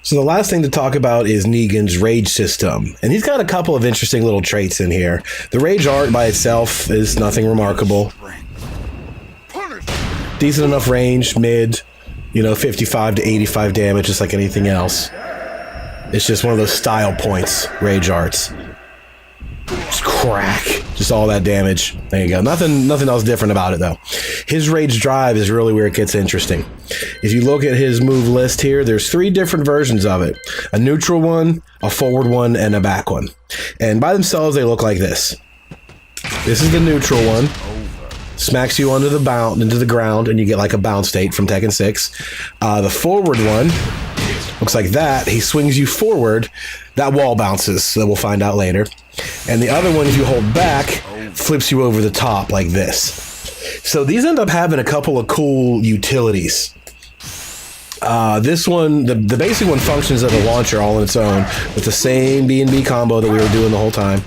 So the last thing to talk about is Negan's rage system. And he's got a couple of interesting little traits in here. The rage art by itself is nothing remarkable. Decent enough range, mid, 55 to 85 damage, just like anything else. It's just one of those style points, rage arts. Just crack. Just all that damage. There you go. Nothing else different about it, though. His rage drive is really where it gets interesting. If you look at his move list here, there's 3 different versions of it. A neutral one, a forward one, and a back one. And by themselves, they look like this. This is the neutral one. Smacks you into the ground, and you get like a bounce state from Tekken 6. The forward one looks like that. He swings you forward. That wall bounces, that we'll find out later. And the other one, if you hold back, flips you over the top like this. So these end up having a couple of cool utilities. This one, the basic one, functions as a launcher all on its own with the same B&B combo that we were doing the whole time.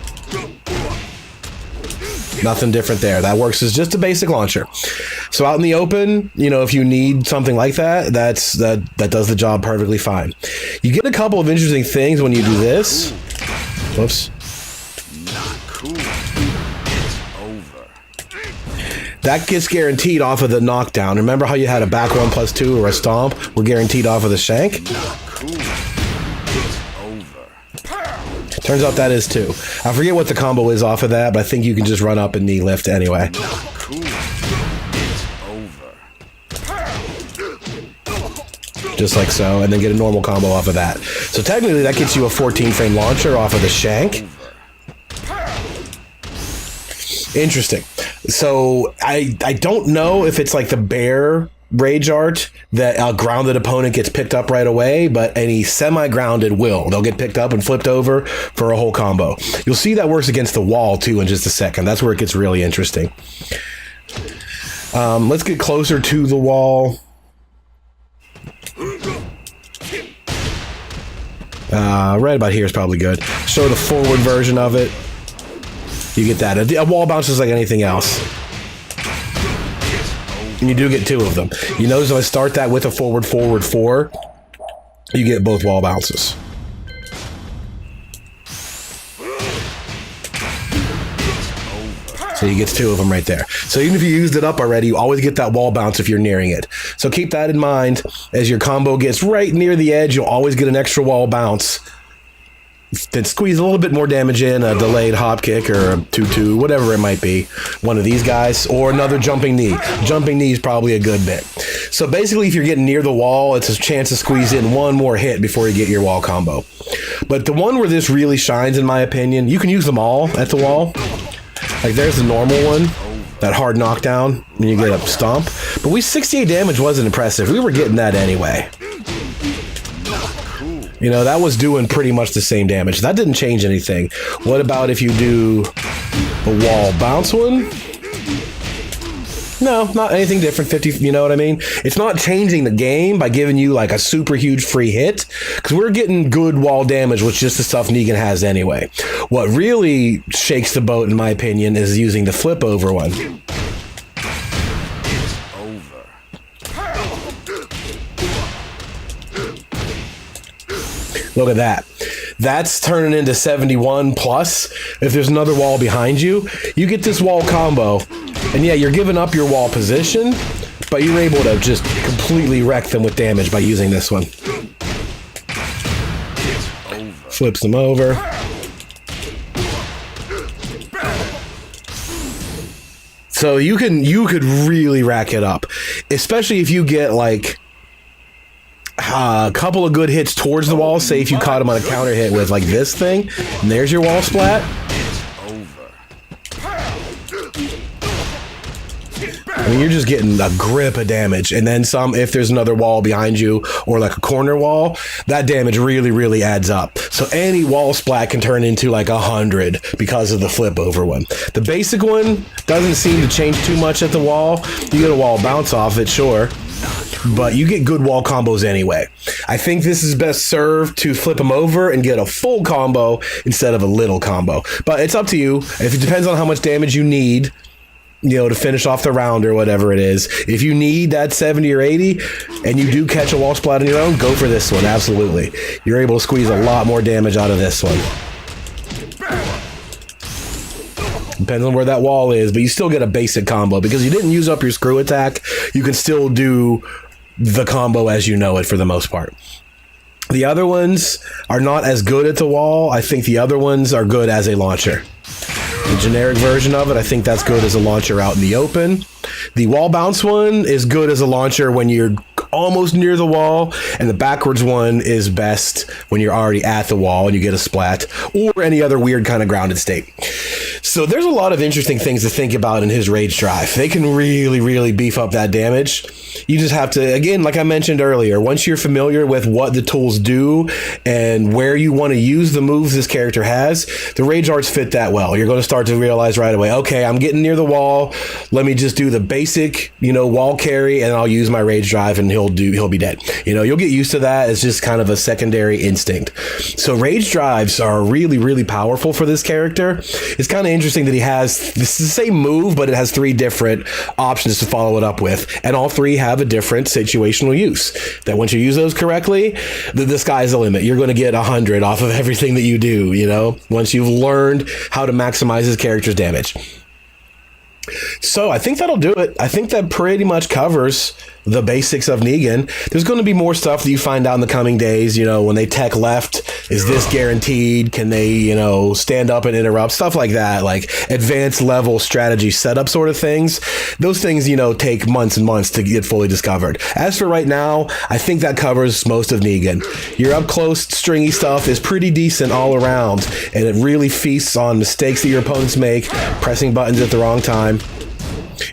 Nothing different there. That works as just a basic launcher. So out in the open, if you need something like that, that does the job perfectly fine. You get a couple of interesting things when you do this. Whoops. Not cool. It's over. That gets guaranteed off of the knockdown. Remember how you had a back 1+2 or a stomp? We're guaranteed off of the shank? Not cool. It's over. Turns out that is too. I forget what the combo is off of that, but I think you can just run up and knee lift anyway. Not cool. It's over. Just like so, and then get a normal combo off of that. So technically that gets you a 14 frame launcher off of the shank. Interesting. So I don't know if it's like the bear rage art that a grounded opponent gets picked up right away, but any semi-grounded will. They'll get picked up and flipped over for a whole combo. You'll see that works against the wall too in just a second. That's where it gets really interesting. Let's get closer to the wall. Right about here is probably good. Show the forward version of it. You get that. A wall bounces like anything else. And you do get 2 of them. You notice if I start that with a forward 4, you get both wall bounces. So you get 2 of them right there. So even if you used it up already, you always get that wall bounce if you're nearing it. So keep that in mind. As your combo gets right near the edge, you'll always get an extra wall bounce. Then squeeze a little bit more damage in, a delayed hop kick or a 2-2, whatever it might be. One of these guys, or another jumping knee. Jumping knee is probably a good bit. So basically, if you're getting near the wall, it's a chance to squeeze in one more hit before you get your wall combo. But the one where this really shines, in my opinion, you can use them all at the wall. Like there's the normal one, that hard knockdown, and you get a stomp. But 68 damage wasn't impressive. We were getting that anyway. That was doing pretty much the same damage. That didn't change anything. What about if you do a wall bounce one? No, not anything different. 50, you know what I mean? It's not changing the game by giving you like a super huge free hit, because we're getting good wall damage with just the stuff Negan has anyway. What really shakes the boat, in my opinion, is using the flip over one. Look at that. That's turning into 71 plus. If there's another wall behind you, you get this wall combo. And yeah, you're giving up your wall position, but you're able to just completely wreck them with damage by using this one. Flips them over. So you could really rack it up, especially if you get like a couple of good hits towards the wall. Say if you caught him on a counter hit with like this thing, and there's your wall splat. I mean, you're just getting a grip of damage, and then some if there's another wall behind you or like a corner wall, that damage really, really adds up. So any wall splat can turn into like 100 because of the flip over one. The basic one doesn't seem to change too much at the wall. You get a wall bounce off it, sure, but you get good wall combos anyway. I think this is best served to flip them over and get a full combo instead of a little combo. But it's up to you. If it depends on how much damage you need, you know, to finish off the round or whatever it is. If you need that 70 or 80 and you do catch a wall splat on your own, go for this one. Absolutely. You're able to squeeze a lot more damage out of this one. Depends on where that wall is, but you still get a basic combo because you didn't use up your screw attack. You can still do the combo as you know it for the most part. The other ones are not as good at the wall. I think the other ones are good as a launcher. The generic version of it, I think that's good as a launcher out in the open. The wall bounce one is good as a launcher when you're almost near the wall, and the backwards one is best when you're already at the wall and you get a splat, or any other weird kind of grounded state. So there's a lot of interesting things to think about in his rage drive. They can really, really beef up that damage. You just have to, again, like I mentioned earlier, once you're familiar with what the tools do and where you want to use the moves this character has, the rage arts fit that well. You're going to start to realize right away, okay, I'm getting near the wall. Let me just do the basic, you know, wall carry, and I'll use my rage drive, and he'll be dead. You know, you'll get used to that. It's just kind of a secondary instinct. So rage drives are really, really powerful for this character. It's kind of interesting that he has this is the same move, but it has 3 different options to follow it up with, and all 3 have a different situational use. That once you use those correctly, the sky's the limit. You're going to get 100 off of everything that you do, you know, once you've learned how to maximize his character's damage. So I think that'll do it. I think that pretty much covers the basics of Negan. There's going to be more stuff that you find out in the coming days. You know, when they tech left, is this guaranteed? Can they, you know, stand up and interrupt? Stuff like that, like advanced level strategy setup sort of things. Those things, you know, take months and months to get fully discovered. As for right now, I think that covers most of Negan. Your up close stringy stuff is pretty decent all around, and it really feasts on mistakes that your opponents make, pressing buttons at the wrong time.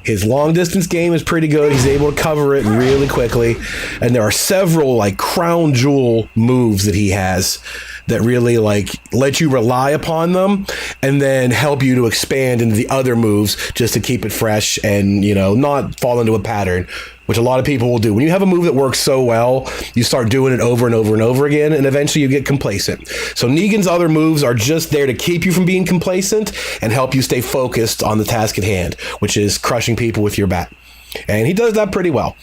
His long distance game is pretty good. He's able to cover it really quickly. And there are several like crown jewel moves that he has that really like let you rely upon them and then help you to expand into the other moves just to keep it fresh and, you know, not fall into a pattern, which a lot of people will do. When you have a move that works so well, you start doing it over and over and over again, and eventually you get complacent. So Negan's other moves are just there to keep you from being complacent and help you stay focused on the task at hand, which is crushing people with your bat. And he does that pretty well.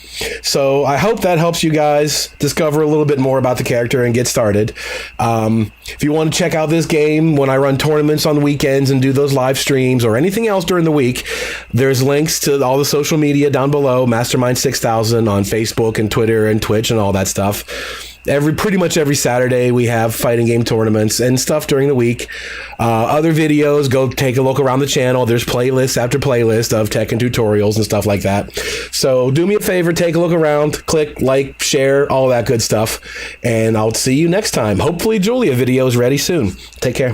So I hope that helps you guys discover a little bit more about the character and get started. If you want to check out this game when I run tournaments on the weekends and do those live streams or anything else during the week, there's links to all the social media down below, Mastermind 6000 on Facebook and Twitter and Twitch and all that stuff. Pretty much every Saturday we have fighting game tournaments and stuff during the week. Other videos, go take a look around the channel. There's playlist after playlist of Tekken tutorials and stuff like that. So do me a favor, take a look around, click, like, share, all that good stuff. And I'll see you next time. Hopefully Julia video is ready soon. Take care.